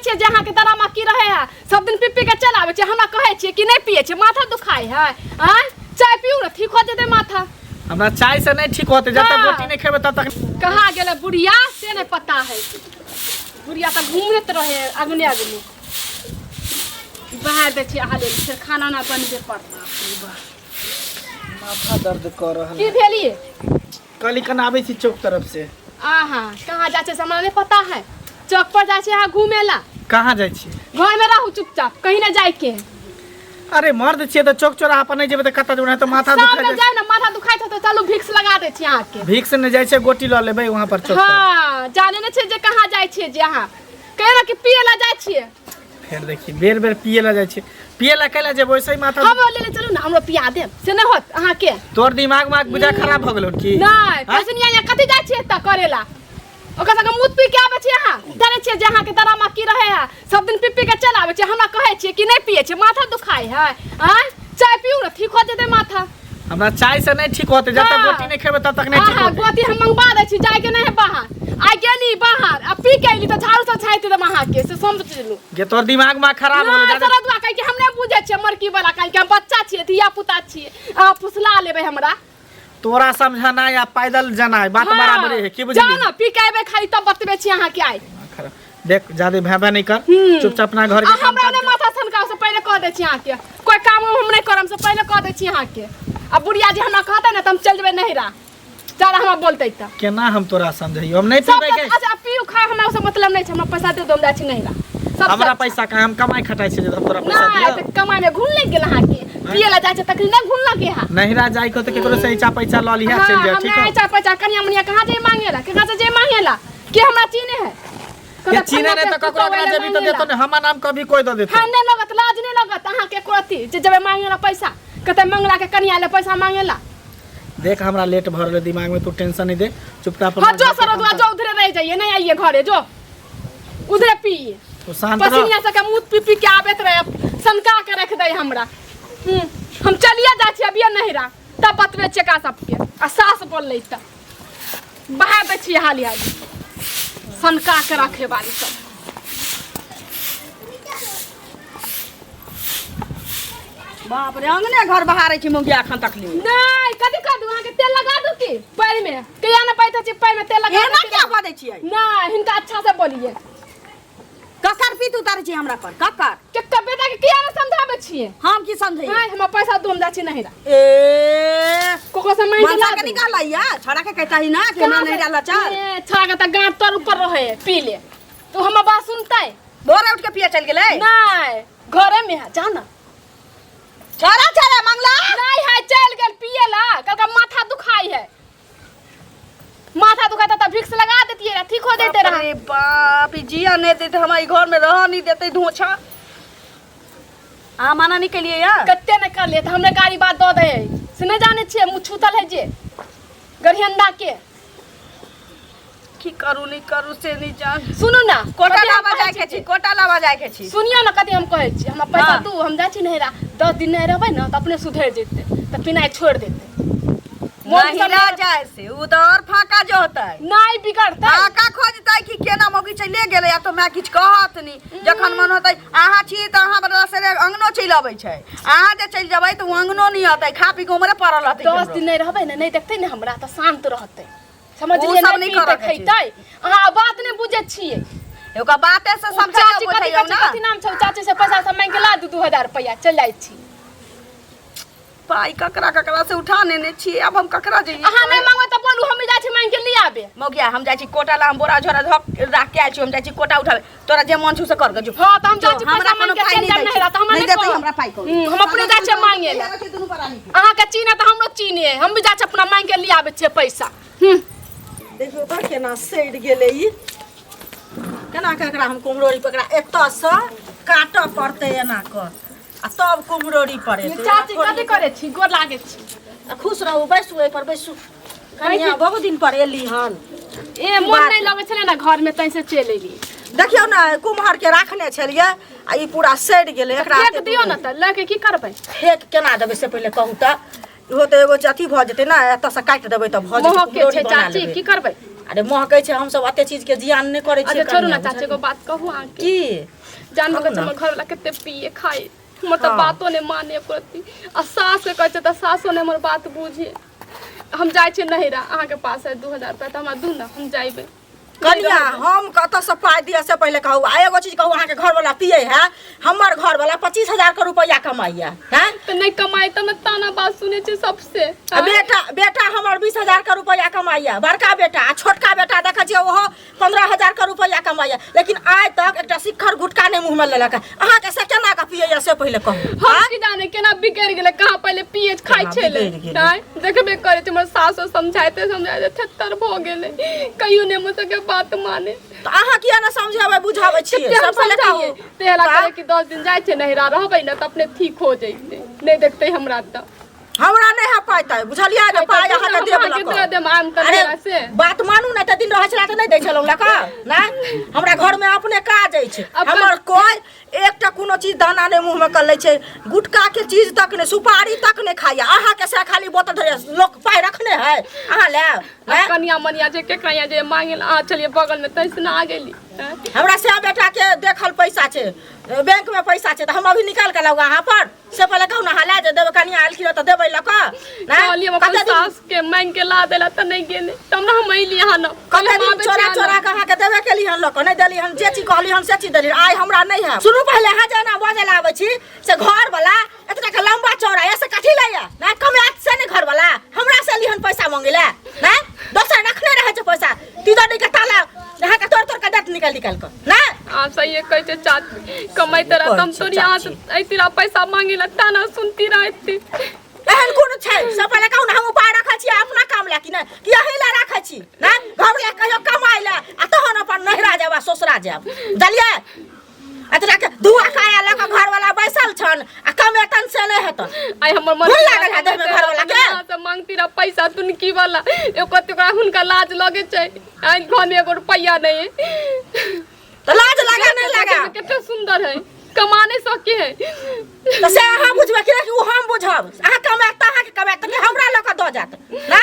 छे जहां के दरामा की रहे है सब दिन पी के चल आवे छे हमरा कहे छे कि नहीं पिए छे माथा दुखाई है हां चाय पियो ना ठीक हो जेते माथा हमरा चाय से नहीं ठीक होते जब तक रोटी नहीं खेबे तब तक कहां गेले बुढ़िया से नहीं पता है बुढ़िया त घूमत रहे अगने अगने बाहर दे छे हाले फिर खाना ना बनबे पड़ता माथा दर्द कर रहल की भेलिए कल कन आबै छी चौक तरफ से आहा कहां जा छे हमरा नहीं पता है चौक पर जा छे हां घूमेला कहाँ जाइ छी घर में रहू चुपचाप कहीं ना जाए के अरे मर्द छिए त चौक चौराहा पर नहीं जेबे त कत जेबे त माथा दुखाय सामने जाए ना माथा दुखाई तो चलो भिक्स लगा दे छी यहां के भिक्स ने जाइ छै गोटी ल लेबै वहां पर चौक पर हां जाने न छे जे कहां जाय छे जे यहां कहे ना कि पिए ला जाय छिए फिर देखी बेर बेर पिए ला जाइ छै पिए ला कैला जेबो ओइसे ही माथा हम ले ले चलू ना हमरो पिया दे से न होत अहां के तोर दिमाग में बुझा खराब भ गेलो की नहीं पैसनिया या कथि जाय छिए त करेला ओका संग मुत पी के आवे छे यहां जाने छे जहां के दरामा की रहे है सब दिन पी के चल आवे छे हमरा कहे छे कि नहीं पिए छे माथा दुखाई है हां चाय पियो ना ठीक हो जेते माथा हमरा चाय से नहीं ठीक होते जब तक गोटी नहीं खेबे तब तक नहीं ठीक होते गोटी हम मंगवा दे छी जाय के नहीं बाहर आ गेली बाहर आ पी के एली त झाड़ू से छाइते दे वहां के से समझ लू जे तोर दिमाग में खराब हो जा सरदवा कह के हम नहीं बुझे छे मरकी वाला कह के हम बच्चा छिए धिया पुता छिए आ फुसला लेबे हमरा तोरा समझना या पैदल जाना है बात बराबर है की बुझली जाना पी के आबे खाली तब बतबे छी अहां के आई देख ज्यादा भाबा नहीं कर चुपचाप अपना घर के काम हमरा ने माथा सनका से पहले कह दे छी अहां के कोई काम हम नहीं करम से पहले कह दे छी अहां के अब बुढ़िया जी हमरा कहते ना त हम चल जेबे नहिरा ज्यादा हमरा बोलते त केना हम तोरा समझियो हम नहीं पीबे के अच्छा पियो खा हमरा से मतलब नहीं छ हमरा पैसा दे दम जा छी नहिरा हमरा पैसा का हम कमाई खटाई छै जे हम तोरा पैसा नहीं दियो त कमाई में घुल नहीं गेल अहां के पिए ला जाय छ तक नहीं घुल लगे हा नहिरा जाई को त केकरो से इचा पैसा ल लिहा चल जा ठीक है हम इचा पैसा कनिया मनिया कहां जे मांगेला के कहां जे मांगेला के हमरा चीने है के चीने ने त ककरो ना जेबी त देतो ने हमरा नाम कभी कोई द देतो हां नहीं लगत लाज नहीं लगत अहां के कोथी जे जबे मांगेला पैसा कते मंगला के कनिया ले पैसा मांगेला देख हमरा लेट भर ले दिमाग में तू टेंशन नहीं दे चुपचाप हां जो सरदवा जो उधरे रह जाइए नहीं आइए घरे जो उधरे पिए तो शांत रह पसीना से के मुंह पी के आबेत रहे सनका के रख दे हमरा हम चलिए जा छी अभी नहिरा तब बतबे चका सबके आ सास बोलले त बाहर दे छी हाली हाली सनका के रखे वाली सब बाप रे अंगने घर बहारे छी मुंगिया खन तक ली नहीं कदी कर दू अहां के तेल लगा दू की पैर में कहिया ना पैत छी पैर में तेल लगा एना क्या बादे छियै नहीं हिनका अच्छा से बोलिए ककर पीत उतार छी हमरा पर ककर केकटा बेटा के किया ना समझाबे छिए हम की समझै हां हम पैसा दूम जा छी नहिरा ए कोको से मांग मनसा के निकाल लिया छोड़ा के कहता ही ना केना नहीं डाला चार छा के त गांठ तर ऊपर रहे पी ले तो हम बात सुनतै बोरा उठ के पिया चल गेलै नहीं घरे में है जाना छोरा छोरा मंगला नहीं है चल गेल पिएला कल का माथा दुखाई है माथा दुखाता त विक्स लगा देती है ठीक हो जैते रहा अरे बाप जिया नहीं देते हमारे घर में रह नहीं देते धोछा आ माना नहीं के लिए यार कत्ते न कर ले त हमने गाड़ी बात दो दे से न जाने छे मुंह छूतल है जे गढ़ियंदा के की करू नहीं करू से नहीं जान सुनु ना कोटा लावा जाय के छी कोटा लावा जाय के छी सुनियो ना कथि हम कहै छी हमरा पैसा हाँ। दू हम जा छी नहिरा 10 दिन नहीं रहबै ना त अपने सुधर जेते त पिनाई छोड़ देते नहीं ना जाय से उधर फाका जो होता है नहीं बिगड़ता फाका खोजतै कि केना मौगी चले गेलै या तो मैं किछ कहत नहीं जखन मन होतै आहा छी त आहा बड़ा से अंगनो चल आबै छै आहा जे चल जबै त अंगनो नहीं होतै खा पी के उमरे पड़ल रहतै 10 दिन नहीं रहबै ना नहीं देखतै ना हमरा त शांत रहतै समझलिए सब नहीं नहीं करऽ के खैतै अहाँ बात नहीं बुझै छिए एगो बाते से समझाओ बुझैयो ना कथि नाम छौ चाची से पैसा सब मांग के ला 2000 रुपया चल जाय छी पाई ककरा ककरा से उठा नेने छी अब हम ककरा जइए अहाँ नहीं मांगो त बोलू हम जाय छी मांग के लिया आबे मौगिया हम जाय छी कोटा ला हम बोरा झोरा धक राख के आइ छी हम जाय छी कोटा उठावे तोरा जे मन छौ से कर गजो हां त हम जाय छी हमरा पैसा मांग कोनो के पाई चल जाय नहीं नहिरा त हम नहीं देतै हमरा पाई को हम अपने जाय छी मांगे ला दुनु परानी अहाँ के चीने त हमरो चीने हम भी जाय छी अपना मांग के लिया आबे छी पैसा देखियो त केना सैड गेलै ई केना ककरा हम कुमरोरी पकड़ा एतऽ से काटऽ पड़तै एना कर आ तब कुमरोरी पड़े चाची कथि करे छी गोर लागे छी खुश रहू बैसू एहि पर बैसू कनिया बहुत दिन पर एली हन ए मन नहीं लगे छले ना घर में तै से चल एली देखियो ना कुम्हार के राखने छलिए आ ई पूरा सड़ गेलै एकरा फेक दियो ना त लके की करबै फेक केना देबै से पहिले कहू त इहो त एगो अथी भ जेतै ना एतऽ से काटि देबै त भ जेतै मोह के छै चाची की करबै अरे महकै छै हम सब अते चीज के जियान नहीं करे छी अच्छा छोड़ू ना चाची को बात कहूँ आके की जानबो के हमर घर वाला केते पिए खाए हमर तो बातो ने माने प्रति आ सास के कहै छै त सासो ने हमर बात बुझे हम जाय छी नहिरा अहाँ के पास है 2000 रुपया त हमरा दू ना हम जाइबे कनिया हम कत से पाई दिया से पहले कहू आ एगो चीज कहू अहाँ के घर वाला पिए है हमर घर वाला 25,000 के रुपया कमाइया हैं तो नहीं कमाई तो मैं ताना बात सुने छी सबसे बेटा हमर 20,000 के रुपया कमाइया बड़का बेटा आ छोटका बेटा देखै छियै ओहो 15,000 के रुपया कमाइया लेकिन आइ तक एकटा शिखर गुटका ने मुंह में लेलक अहाँ के से केना के पिए से पहले कहू हम की जाने केना बिगड़ गेले कहां पहले पिए खाइ छले नहीं देखबे करे हमर सासो समझाइते थेतर भ गेले कहियो ने मुझसे के बात माने तो अहाँ किया ना समझावे बुझावे छियै सब पहले कहू तेला करे कि 10 दिन जाय छै नहिरा रहबै न त अपने ठीक हो जइते नहीं देखते हमरा त हमरा नहीं है पाइता बुझलिया जे पाइ अहाँ के देब लक से बात मानू ना त दिन रहै छला त नहीं दै छलौ लक ना हमरा घर में अपने काज छै हमर कोई एकटा कोनो चीज दाना ने मुंह में कर ले छै गुटका के चीज तक ने सुपारी तक ने खाया अहाँ के से खाली बोतल धरे लोक पाइ रखने है अहाँ ले कनिया मनिया जे के कनिया जे मांगे आ चलिए बगल में तैस ना आ गेली हमरा से बेटा के देखल पैसा छै बैंक में पैसा छै त हम अभी निकाल के लाऊंगा अहाँ पर से पहले कहू ना हाला जे देबे कनिया आइल खिरो त देबै लक ना चलिए अपन सास के मांग के ला देला त नहीं गेले तब ना हम अइली यहां न कते दिन चोरा चोरा कहाँ के देबे केली हन लक नहीं देली हम जे चीज कहली हम से चीज देली आइ हमरा नहीं है शुरू पहले हा जाना बजे लाबै छी से घर वाला एतना के लंबा चौड़ा ऐसे कथि लैया ना कमात से नहीं घर वाला हमरा से लिहन पैसा मांगेला ना दोसर रखने रहे छै पैसा तीदो के ताला यहाँ के तोड़ के दांत निकाल कर ना आप सही है कहते चाची कमाइते रहत हम तोरी यहाँ से ऐतिरा पैसा मांगेला ताना सुनती रहती एहन कोन छै सब पहले कहू ना हम उपाय रखै छी अपना काम ला कि ना कि यही ला रखै छी ना घर ला कहियो कमाइ ला आ तहन अपन नहिरा जाब ससुरा जाब दलिया अतरा के दुआ खाया ला के घर वाला बैसल छन आ कमेतन से नहीं हेत आई हमर मन लागल है देह में घर वाला के से मांगती रह पैसा तुन की वाला ए कतेकरा हुनका लाज लगे छै आई घर में एगो रुपया नहीं तो लाज लगा नहीं लगा कितना सुंदर है कमाने सके है तो से अहाँ बुझबे कि नहीं हम बुझब अहाँ कमात अहाँ के कमात के हमरा लोक द जात ना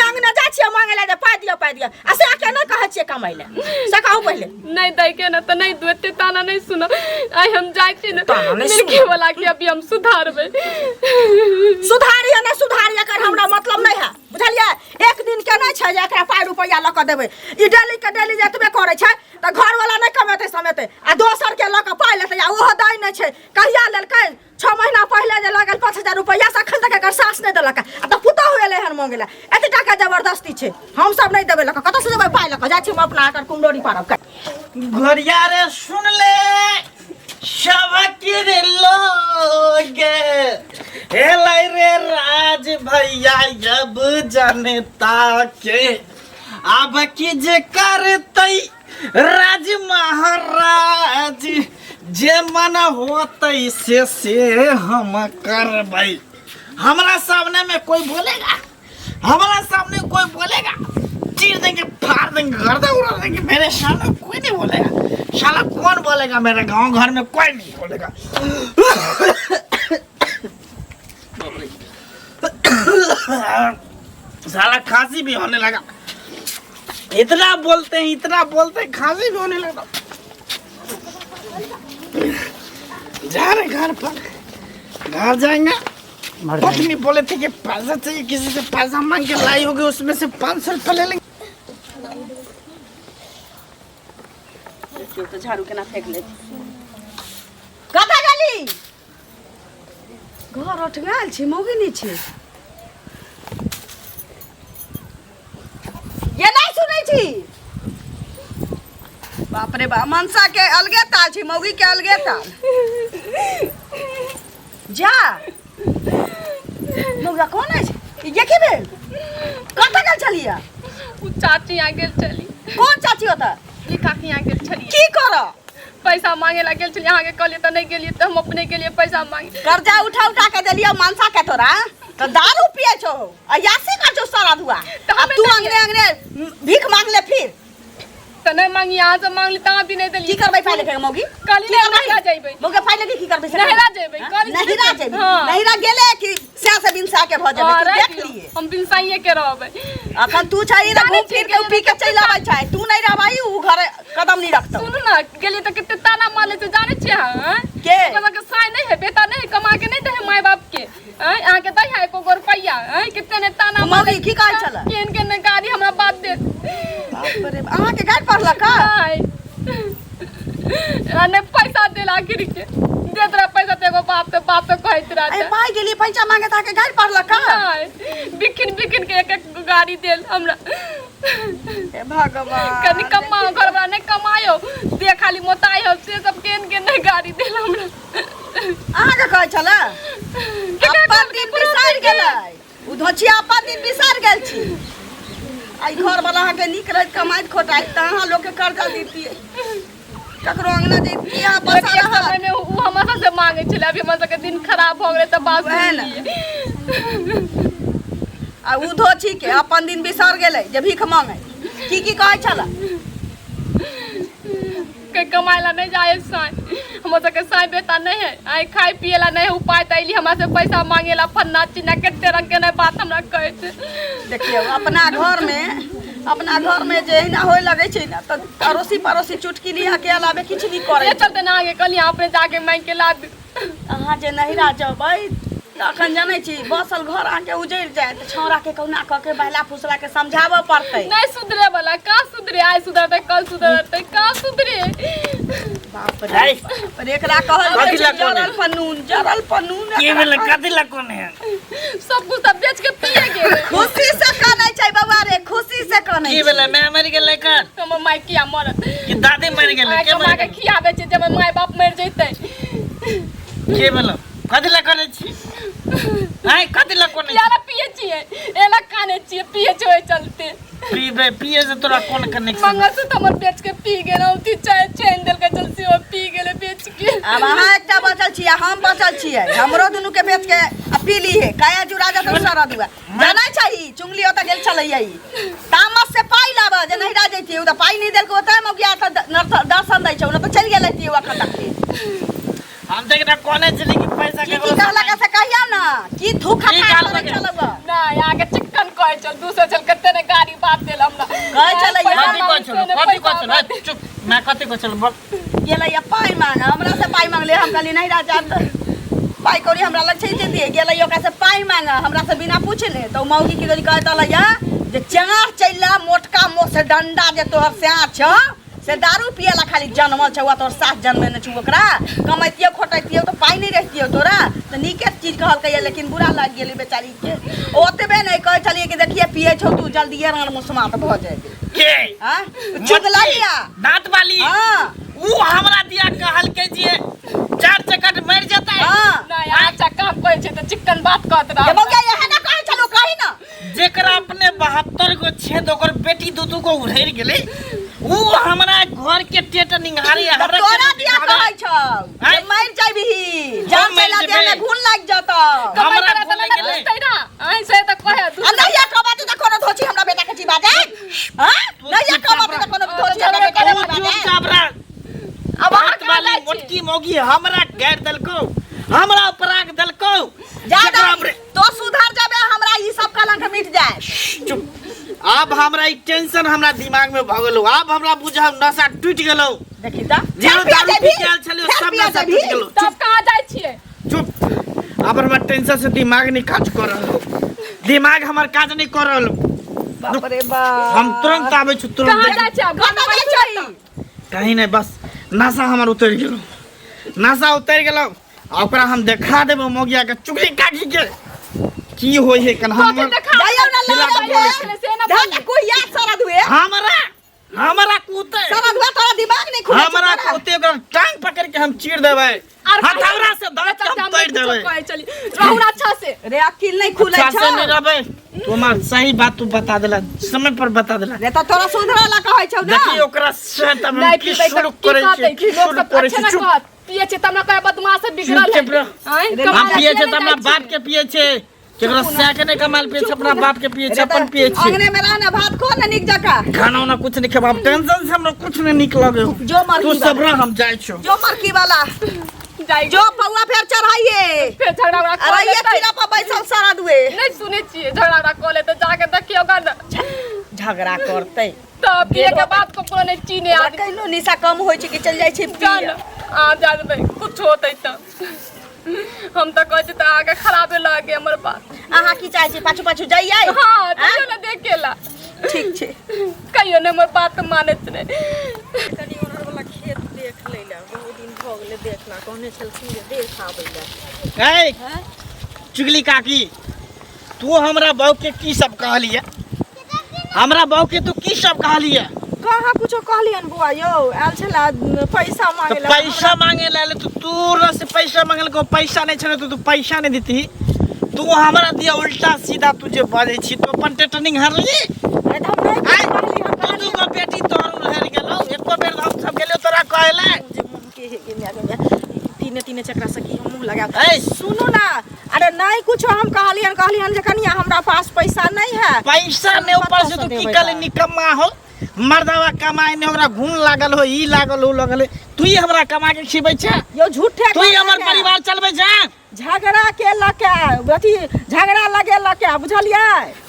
अंगने जा छिए मांगे ला पाइ दिया आ से के नहीं कहै छिए कमाइ ले से कहू पहले नहीं दै के ना त नहीं दुते ताना नहीं सुनो आई हम जाय छी ना मिलके वाला के अभी हम सुधारबे सुधारिए ना सुधारिए कर हमरा मतलब नहीं है बुझलिए एक दिन के नहीं छै जे एकरा पाइ रुपया ल के देबै ई डेली के डेली जतबे करै छै त घर वाला नहीं कमेते समेते आ दोसर के ल के पाइ लेतै आ ओहो दै नहीं छै कहिया लेलकै 6 महीना पहले जे लागल 5,000 रुपया से अखन तक एकर सास नहीं देलक आ त पुता होले हन मांगेला एते टाका जबरदस्ती छै हम सब नहीं देबे लक कत से देबै पाइ लक जा छी हम अपना आकर कुंडोरी पारब घरिया रे सुन ले सबके रे लोग हेलाई रे राज भैया जब जनता के अब की जे करतै राज महाराज जे मन होतै से हम करबै हमरा सामने में कोई बोलेगा हमारा सामने कोई बोलेगा चीर देंगे फाड़ देंगे गर्दा उड़ा देंगे मेरे सामने कोई नहीं बोलेगा साला कौन बोलेगा मेरे गांव घर में कोई नहीं बोलेगा साला खांसी भी होने लगा इतना बोलते हैं खांसी भी होने लगा जा रहे घर पर घर जाएंगे पत्नी बोले थे कि पैसा चाहिए किसी से पैसा मांग के लाई होगी उसमें से 500 रुपये ले लेंगे तो झाड़ू के ना फेंक ले कता गेली घर उठ गेल छी मौगी नहीं छी ये नहीं सुनै छी बाप रे बा मनसा के अलगे ताल छी मौगी के अलगे ताल जा मौगा कौन है ये की भेल कता गेल छलिया उ चाची आ गेल चली कौन चाची होता ई काकी आ गेल छली की कर पैसा मांगे ला गेल छली अहाँ के कहलिए त नहीं गेलिए त हम अपने के लिए पैसा मांगे कर्जा उठा के देलियो मनसा के तोरा तो दारू पिए छो अयासी कर छो सारा दुआ अब तू अंगने भीख मांग ले फिर त नहीं मांगी यहाँ से मांग ली ता भी नहीं देली की करबै फाइल के मौगी काली नहीं आ जाइबे मौगे फाइल के की करबै नहिरा जेबै नहिरा जेबै नहिरा गेले कि से से बिनसा के भ जाबे तू देख लिए हम बिनसाइए के रहबै अखन तू चाहिए ना घूम फिर के पी के चल आबै छै तू नहीं रहबै उ घर कदम नहीं रखतौ सुन ना गेली त किते ताना मारले से जाने छी हां के ओकरा के साई नहीं है बेटा नहीं कमा के नहीं दे माय बाप के आहाँ के दई है एको गो रुपैया किते ने ताना मारे मौगी की कहै छला केन के ने गाड़ी हमरा बात दे बाप रे अहाँ के गाड़ी पड़ला का अने पैसा देला आखिर के देत रहा पैसा तेगो बाप तो कहत रहा ए पाई गेली पैसा मांगे ता के गाड़ी पड़ला का बिकिन बिकिन के एक गाड़ी देल हमरा हे भगवान कनी कमा घर वाला नहीं कमायो दे खाली मोतायो से सब केन के नहीं गाड़ी देल हमरा अहाँ के कहै छला अपन दिन बिसार गेलै उ धोछिया अपन दिन बिसार गेल छी आई घर वाला अहाँ के निक रहत कमाइत खोटाइत त अहाँ लोग के कर्जा दीतिए ककरो अंगना जैती यहाँ बसा रहा समय में उ हमरा से मांगे छले अभी हमरा के दिन खराब हो गेले त बात आ उ धोछी के अपन दिन बिसर गेलै जे भीख मांगे की कहै छला के कमाइला नहीं जाए साई हमरा से के साई बेटा नहीं है आई खाई पिएला नहीं उपाय तैली हमरा से पैसा मांगेला फन्ना चिन्ना केते रंग के नहीं बात हमरा कहै छै देखियो अपना घर में जे ना होय लगे छै ना त अड़ोसी पड़ोसी चुटकी लिया के अलावे किछ नहीं करे चलते ना आगे कल अपने जाके मांग के ला दे अहाँ जे नहीं रह जबै तखन जानै छी बसल घर आके उजैर जाए त छौरा के कौना क के बहला फुसला के समझाबे पड़तै नहीं सुधरे वाला का सुधरे आज सुधरते कल सुधरते का सुधरे बाप रे पर एकरा कहल जरल पन्नून के भेल कथि ला कोन है सब कुछ सब बेच के पिए गेल खुशी से कानै छै बउआ रे खुशी से कानै के भेल मैं मर गेलै कर हम माय किया मरत कि दादी मर गेलै के माय के खियाबे छै जब माय बाप मर जैतै के भेल कथि ला करै छी कथि ला कोन यारा पिए छिए एला काने छिए पिए छै चलते पिए से तोरा कोन कनेक्शन मंगलसूत्र हमर बेच के पी गेलौ ती चाय चैन देल के चल से ओ पी गेले बेच के अब अहाँ एकटा बचल छियै हम बचल छियै हमरो दुनू के बेच के आ पी ली है काया जुड़ा जा तो सारा दुआ जानै छी चुंगली ओता गेल छलैया ई तामस से पाई लाबा जे नहीं रा जैती ओ त पाई नहीं देल को ओता हम गया त दर्शन दै छै न त चल गेलै ती ओखन तक हम देख ना कोने चली कि पैसा के कहला का से कहिया ना की धोखा खा चलबा ना आगे चिकन कह चल दूसरे चल कते ने गाड़ी बात देल हमरा कह चल कथि को चल चुप मैं कथि को चल बोल गेलै पाई मांग हमरा से पाई मांगले हम कहली नहीं रा जात पाई कोरी हमरा लग छै जे दिए गेलै ओकरा से पाई मांग हमरा से बिना पूछले तो मौगी की कहत लैया जे चार चैला मोटका मो से डंडा जे तोहर से छ से दारू पियला खाली जन्मल छौ तोर साथ जन्मे न छु ओकरा कमैतियो खोटैतियो तो पाई नहीं रहतियो तोरा तो नीके चीज कहल कहिए लेकिन बुरा लाग गेली बेचारी के ओतबे नहीं कह चलिए कि देखिए पिए छौ तू जल्दी रान मुसमात भ जाए के हां चुगलाइया दांत वाली हां उ हमरा दिया कहल के जे चार चक्कर मर जतै हां ना यार चक्का कहै छै त चिकन बात कहत रहा ये मौका यहे ना कहै छलो कहि ना जेकरा अपने 72 गो छेद ओकर बेटी दूतू को उड़ैर गेलै उ हमरा घर के टेट निंगारी हमरा तोरा दिया कहै छौ जे मर जाबिही जान चला दे में घुन लाग जतौ हमरा घुन लाग गेलै तैरा आई से त कहे तू नैया कबाती त कोनो धोची हमरा बेटा के चिबा दे हां नैया कबाती त कोनो धोची हमरा बेटा के चिबा दे काबरा अब हाथ वाली मोटकी मोगी हमरा गैर दलको हमरा अपराग दलको ज्यादा तो सुधर जाबे हमरा ई सब कलंक मिट जाए चुप अब हमरा ई टेंशन हमरा दिमाग में भ गेलो अब हमरा बुझा नशा टूट गेलो देखि त जे दारू पी के आल छलियो सब नशा टूट गेलो तब कहां जाय छिए चुप अब हमरा टेंशन से दिमाग नहीं काज कर रहलो दिमाग हमर काज नहीं कर रहलो बाप रे बाप हम तुरंत आबै छु तुरंत कहां जाय छी कहां जाय छी कहीं नहीं बस नशा हमर उतर गेलो नशा उतर गेलो ओकरा हम देखा देबो मोगिया के चुगली काटी के की होय है कन हम जायो ना ला कोई याद सारा दुए हमरा कूते सारा दुआ तोरा दिमाग नहीं खुले हमरा कूते ओकरा टांग पकड़ के हम चीर देबै हथौड़ा से दांत हम तोड़ देबै कहे चली रहूरा अच्छा से रे अकिल नहीं खुले अच्छा से नहीं रहबै तू हमार सही बात तू बता देला समय पर बता देला रे त तोरा सुधरला कहै छौ ना देखी ओकरा से तब नहीं की पीबै शुरू की करे कहते छी कि लोग सब अच्छे ना कहत पिए छै त हमरा कहे बदमाश से बिगड़ल है हम पिए छै त हमरा बाप के पिए छै केकरो साके ने कमाल पिए छै अपना बाप के पिए छै अपन पिए छै अंगने में रहना भात खो ना निक जका खाना ना कुछ नहीं खेबा टेंशन से हमरा कुछ नहीं निक लगे जो मर तू सब रह हम जाय छौ जो मर की वाला जाई जो पौआ फेर चढ़ाइए फिर झगड़ा उगड़ा कर अरे ये लेतै। खीरा पर बैसल सारा दुए नहीं सुने छिए झगड़ा उगड़ा कर लेतै जाके देखियो गन झगड़ा करतै तब पिए के बाद को कोनो नहीं चीने आ कैनो निशा कम होइ छै कि चल जाइ छै चल पिए आ जानबे कुछ होतै त हम त कहै छी त आगे खराबे लागे हमर बात अहाँ की चाहै छी पाछू पाछू जाइए हां देखियो ना देखेला ठीक छै कहियो ने हमर बात मानत रे कनी ओनर वाला खेत देख लैला बहुत दिन भ गेलै देखला कहने छलखिन जे देख आबै ला ए चुगली काकी तू हमरा बहू के की सब कहलिए हमरा बहू के तू की सब कहलिए कहाँ कुछो कहलियन बुआ यौ आयल छला पैसा तो मांगे ला पैसा मांगे ला तो तू से पैसा मांगल को पैसा नहीं छले तो तू पैसा नहीं देती तू हमरा दिया उल्टा सीधा तुझे बाजे छी तो अपन टेटनिंग हर ली अरे तो हम नहीं कहली हम तो तू को बेटी तोर हर गेलो एको बेर हम सब गेलो तोरा कहले जे मुंह के हे गया तीने तीने चक्रा से की मुंह लगा ए सुनो ना अरे नहीं कुछो हम कहलियन जे कनिया हमरा पास पैसा नहीं है पैसा ने ऊपर से तू की कले निकम्मा हो मर्दावा कमाए ने ओकरा घून लागल हो ई लागल हो लगल तू ही हमरा कमा के खिबै छ यो झूठे तू ही हमर परिवार चलबै छ झगड़ा के लके अथी झगड़ा लगे लके बुझलिए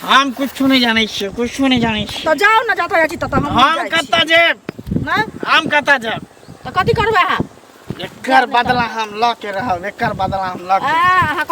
हम कुछ नहीं जानै छी कुछ नहीं जानै छी तो जाओ ना जाता छी त हम कत्ता जेब ना हम कत्ता जेब तो कथी करबे अहाँ एकर बदला हम ल के रहब एकर बदला हम ल के आ